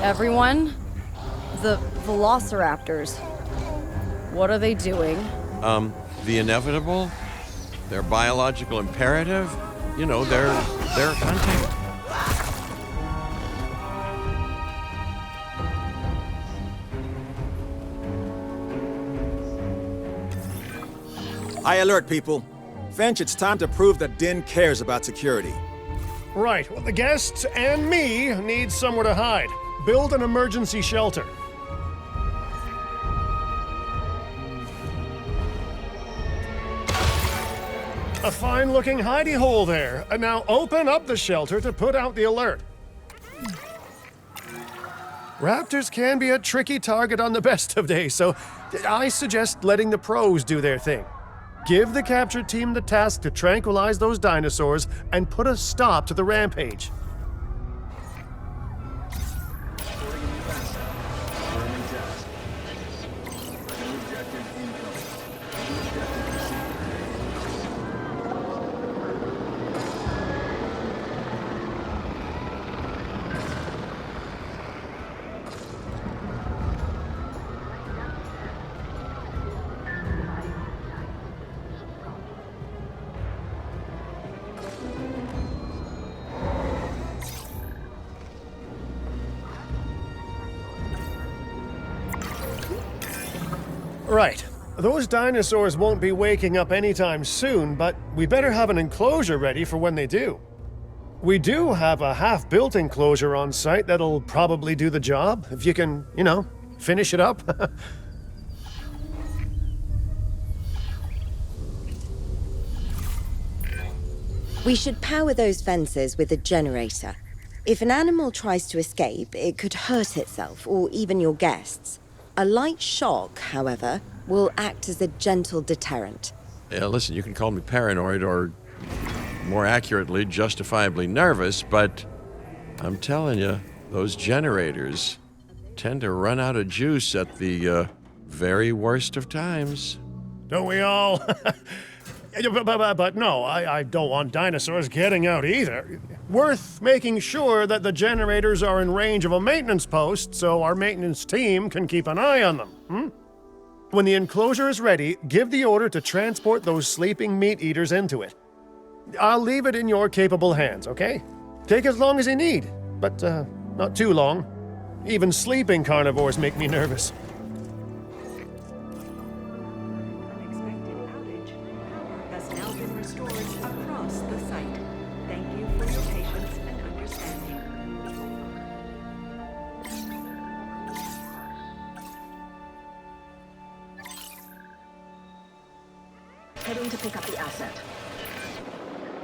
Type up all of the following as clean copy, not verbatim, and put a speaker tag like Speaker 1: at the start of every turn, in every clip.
Speaker 1: Everyone, the velociraptors. What are they doing?
Speaker 2: The inevitable, their biological imperative, you know, they're hunting.
Speaker 3: High alert, people. Finch, it's time to prove that Din cares about security.
Speaker 4: Right, well, the guests and me need somewhere to hide. Build an emergency shelter. A fine-looking hidey hole there. And now open up the shelter to put out the alert. Raptors can be a tricky target on the best of days, so I suggest letting the pros do their thing. Give the capture team the task to tranquilize those dinosaurs and put a stop to the rampage. Right. Those dinosaurs won't be waking up anytime soon, but we better have an enclosure ready for when they do. We do have a half-built enclosure on site that'll probably do the job, if you can, you know, finish it up.
Speaker 5: We should power those fences with a generator. If an animal tries to escape, it could hurt itself, or even your guests. A light shock, however, will act as a gentle deterrent.
Speaker 2: Yeah, listen, you can call me paranoid or, more accurately, justifiably nervous, but I'm telling you, those generators tend to run out of juice at the very worst of times.
Speaker 4: Don't we all? But no, I don't want dinosaurs getting out either. Worth making sure that the generators are in range of a maintenance post so our maintenance team can keep an eye on them. When the enclosure is ready, give the order to transport those sleeping meat eaters into it. I'll leave it in your capable hands, okay? Take as long as you need, but not too long. Even sleeping carnivores make me nervous.
Speaker 6: Heading to pick up the asset.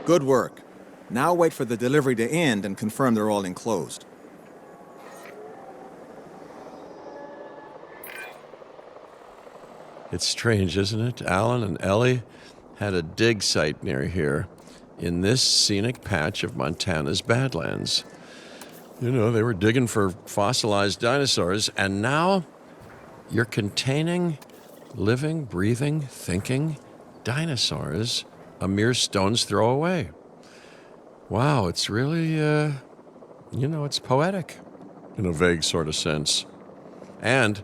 Speaker 3: Good work. Now wait for the delivery to end and confirm they're all enclosed.
Speaker 2: It's strange, isn't it? Alan and Ellie had a dig site near here in this scenic patch of Montana's Badlands. You know, they were digging for fossilized dinosaurs, and now you're containing living, breathing, thinking dinosaurs a mere stone's throw away. Wow, it's really, it's poetic in a vague sort of sense, and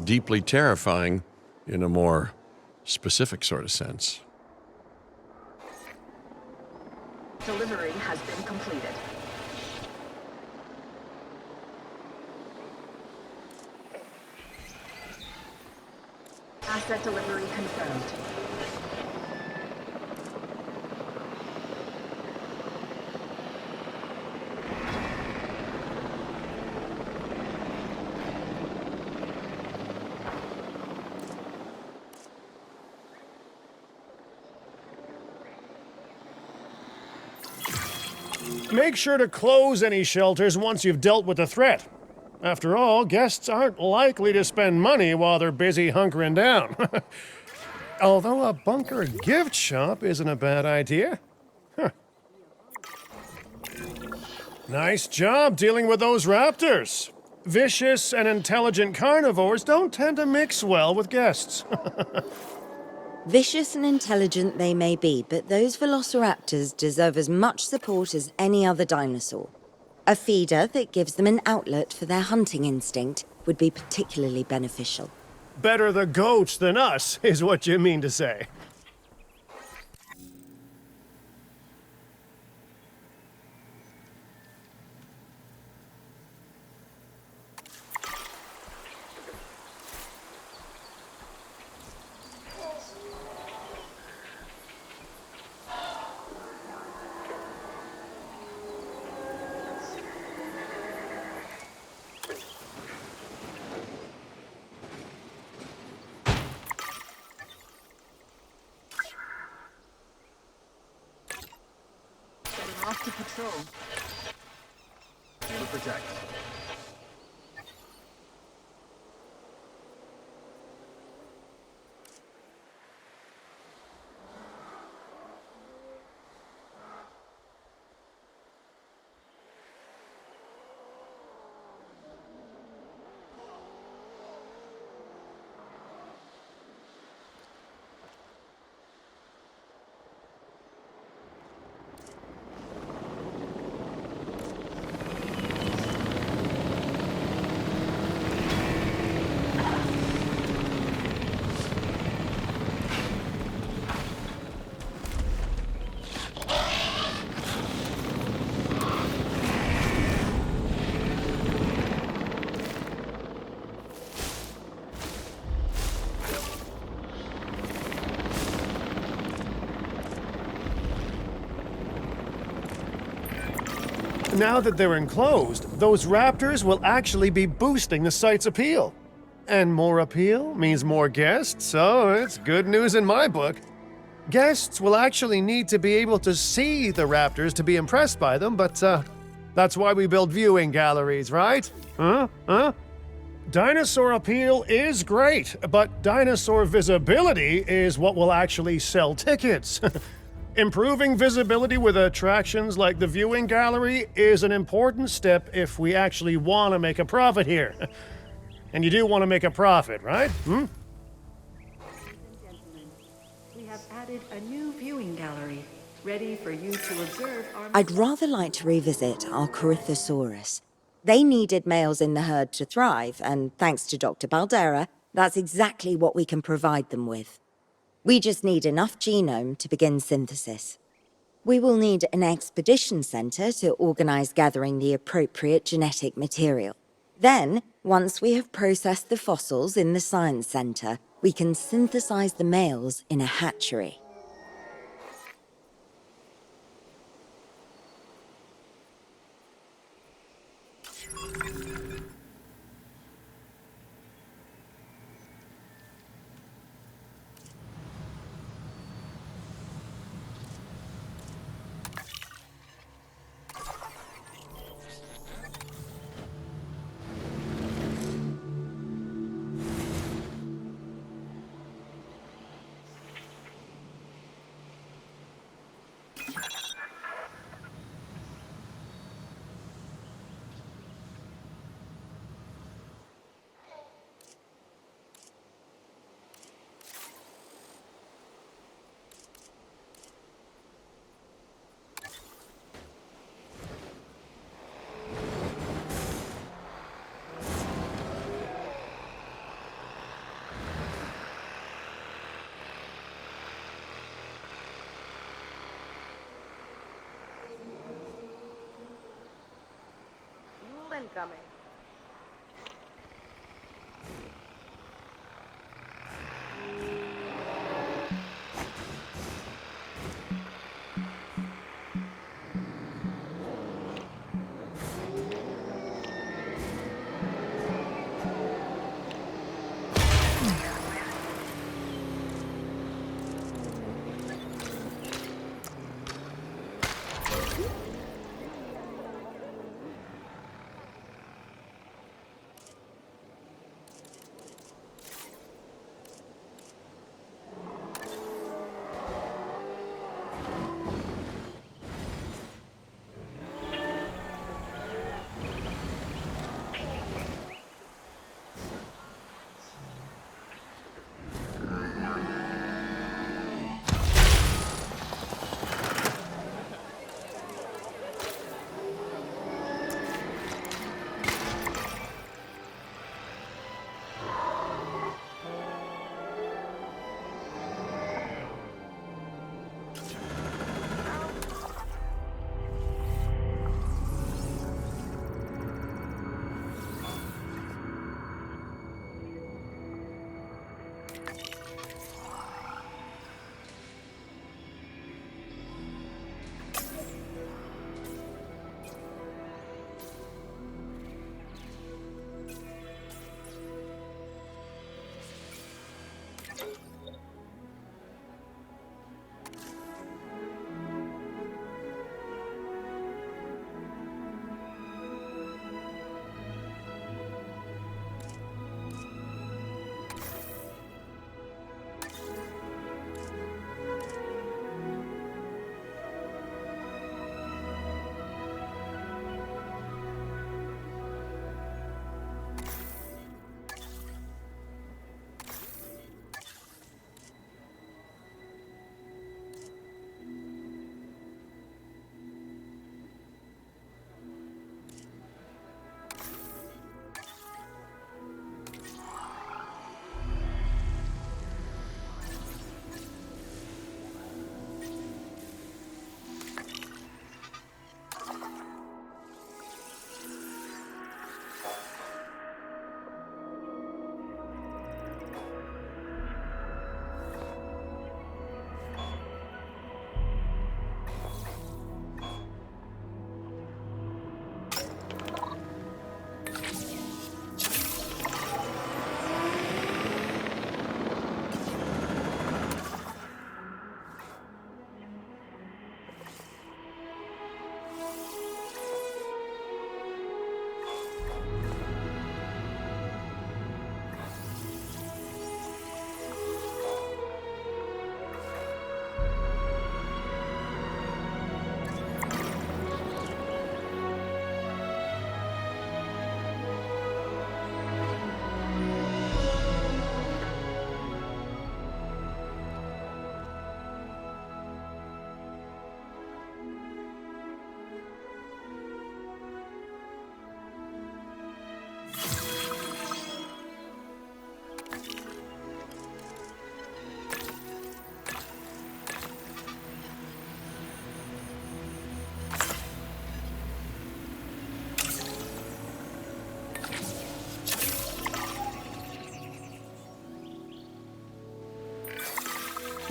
Speaker 2: deeply terrifying in a more specific sort of sense.
Speaker 6: Delivery has been completed. Asset delivery confirmed.
Speaker 4: Make sure to close any shelters once you've dealt with the threat. After all, guests aren't likely to spend money while they're busy hunkering down. Although a bunker gift shop isn't a bad idea. Huh. Nice job dealing with those raptors. Vicious and intelligent carnivores don't tend to mix well with guests.
Speaker 5: Vicious and intelligent they may be, but those velociraptors deserve as much support as any other dinosaur. A feeder that gives them an outlet for their hunting instinct would be particularly beneficial.
Speaker 4: Better the goats than us, is what you mean to say.
Speaker 6: Getting off to patrol.
Speaker 3: To protect.
Speaker 4: Now that they're enclosed, those raptors will actually be boosting the site's appeal. And more appeal means more guests, so it's good news in my book. Guests will actually need to be able to see the raptors to be impressed by them, but that's why we build viewing galleries, right? Huh? Dinosaur appeal is great, but dinosaur visibility is what will actually sell tickets. Improving visibility with attractions like the viewing gallery is an important step if we actually want to make a profit here. And you do want to make a profit, right?
Speaker 6: Gentlemen, we have added a new viewing gallery, ready for you to observe our...
Speaker 5: I'd rather like to revisit our Corythosaurus. They needed males in the herd to thrive, and thanks to Dr. Baldera, that's exactly what we can provide them with. We just need enough genome to begin synthesis. We will need an expedition center to organize gathering the appropriate genetic material. Then, once we have processed the fossils in the science center, we can synthesize the males in a hatchery.
Speaker 1: Incoming.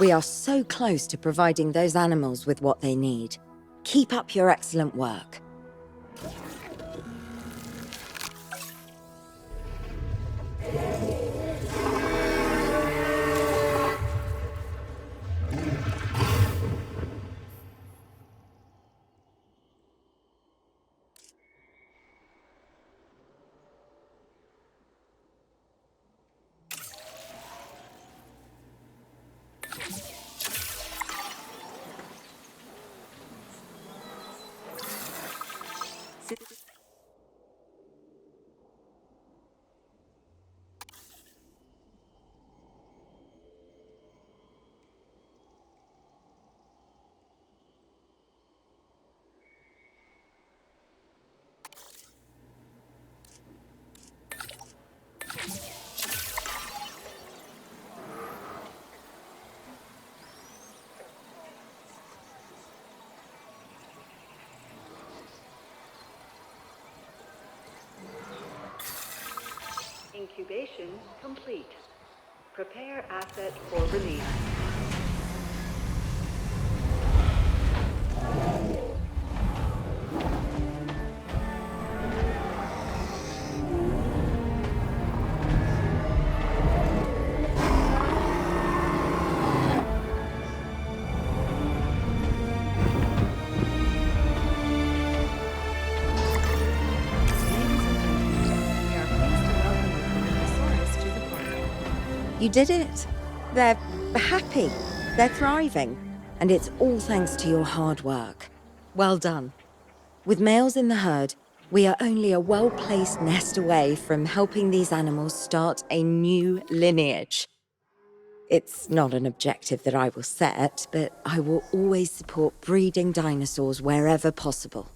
Speaker 5: We are so close to providing those animals with what they need. Keep up your excellent work.
Speaker 6: Incubation complete. Prepare asset for release.
Speaker 5: You did it. They're happy. They're thriving. And it's all thanks to your hard work. Well done. With males in the herd, we are only a well-placed nest away from helping these animals start a new lineage. It's not an objective that I will set, but I will always support breeding dinosaurs wherever possible.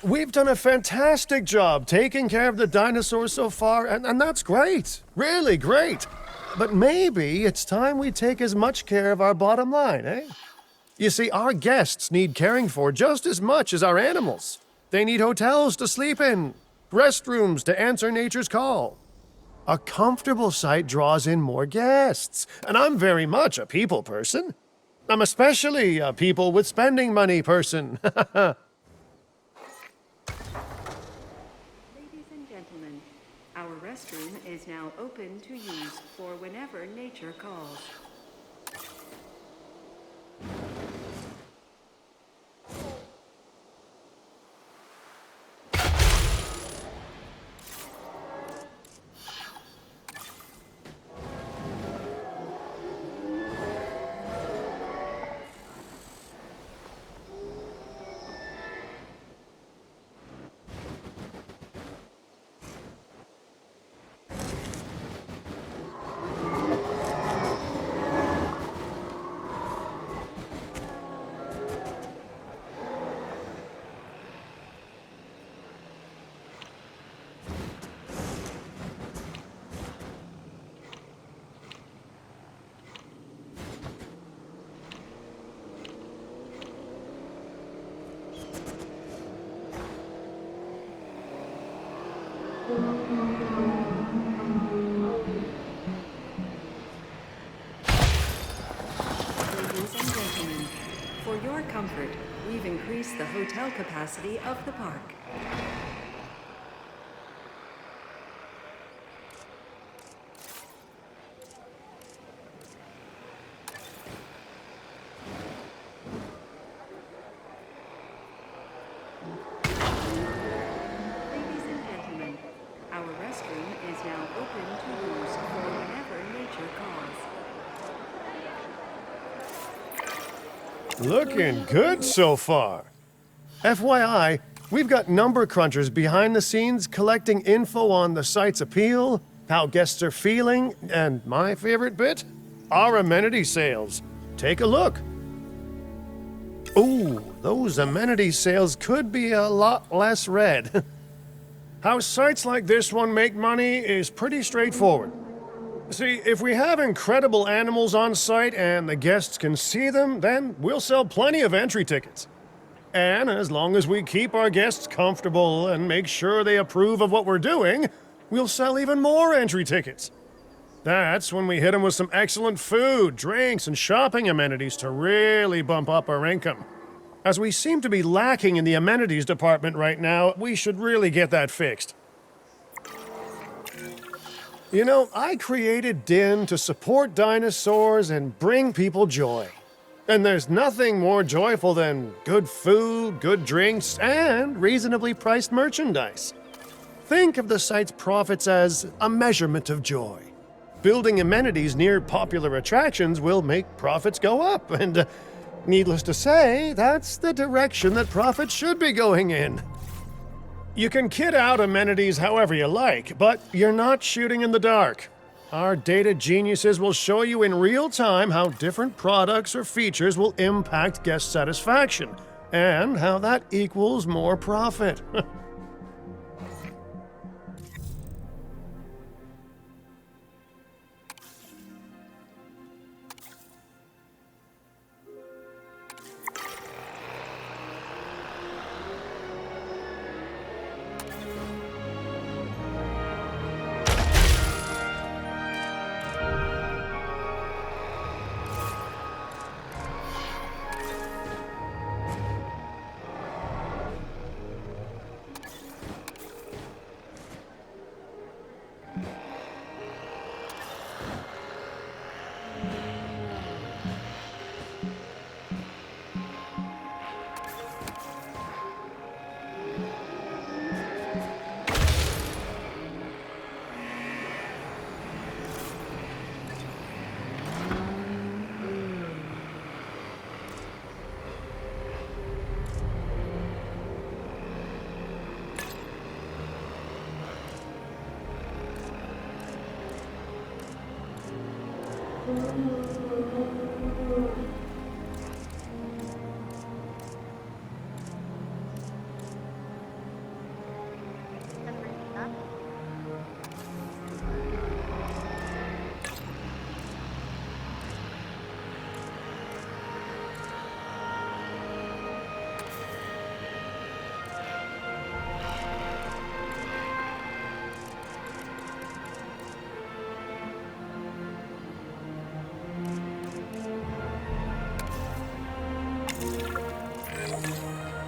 Speaker 4: We've done a fantastic job taking care of the dinosaurs so far, and that's great. Really great. But maybe it's time we take as much care of our bottom line, eh? You see, our guests need caring for just as much as our animals. They need hotels to sleep in, restrooms to answer nature's call. A comfortable site draws in more guests, and I'm very much a people person. I'm especially a people with spending money person.
Speaker 6: Ladies and gentlemen, our restroom is now open to use for whenever nature calls. Ladies and gentlemen, for your comfort, we've increased the hotel capacity of the park. Ladies and gentlemen, our restroom is now open to use for whenever nature calls.
Speaker 4: Looking good so far. FYI, we've got number crunchers behind the scenes collecting info on the site's appeal, how guests are feeling, and my favorite bit, our amenity sales. Take a look. Ooh, those amenity sales could be a lot less red. How sites like this one make money is pretty straightforward. See, if we have incredible animals on site and the guests can see them, then we'll sell plenty of entry tickets. And as long as we keep our guests comfortable and make sure they approve of what we're doing, we'll sell even more entry tickets. That's when we hit them with some excellent food, drinks, and shopping amenities to really bump up our income. As we seem to be lacking in the amenities department right now, we should really get that fixed. You know, I created Din to support dinosaurs and bring people joy. And there's nothing more joyful than good food, good drinks, and reasonably priced merchandise. Think of the site's profits as a measurement of joy. Building amenities near popular attractions will make profits go up, and needless to say, that's the direction that profits should be going in. You can kit out amenities however you like, but you're not shooting in the dark. Our data geniuses will show you in real time how different products or features will impact guest satisfaction, and how that equals more profit.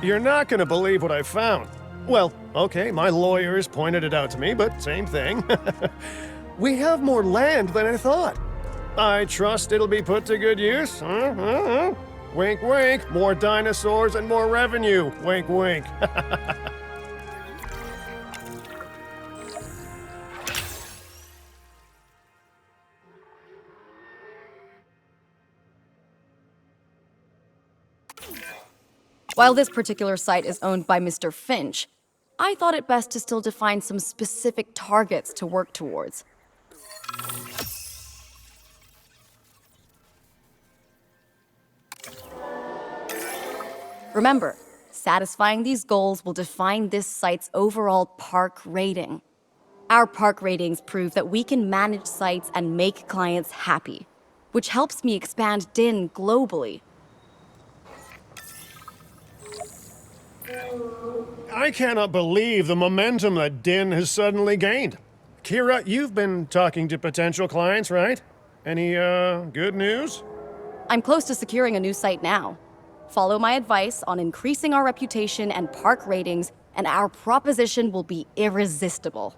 Speaker 4: You're not gonna believe what I found. Well, okay, my lawyers pointed it out to me, but same thing. We have more land than I thought. I trust it'll be put to good use. Wink, wink. More dinosaurs and more revenue. Wink, wink.
Speaker 1: While this particular site is owned by Mr. Finch, I thought it best to still define some specific targets to work towards. Remember, satisfying these goals will define this site's overall park rating. Our park ratings prove that we can manage sites and make clients happy, which helps me expand Din globally.
Speaker 4: I cannot believe the momentum that Din has suddenly gained. Kira, you've been talking to potential clients, right? Any, good news?
Speaker 1: I'm close to securing a new site now. Follow my advice on increasing our reputation and park ratings, and our proposition will be irresistible.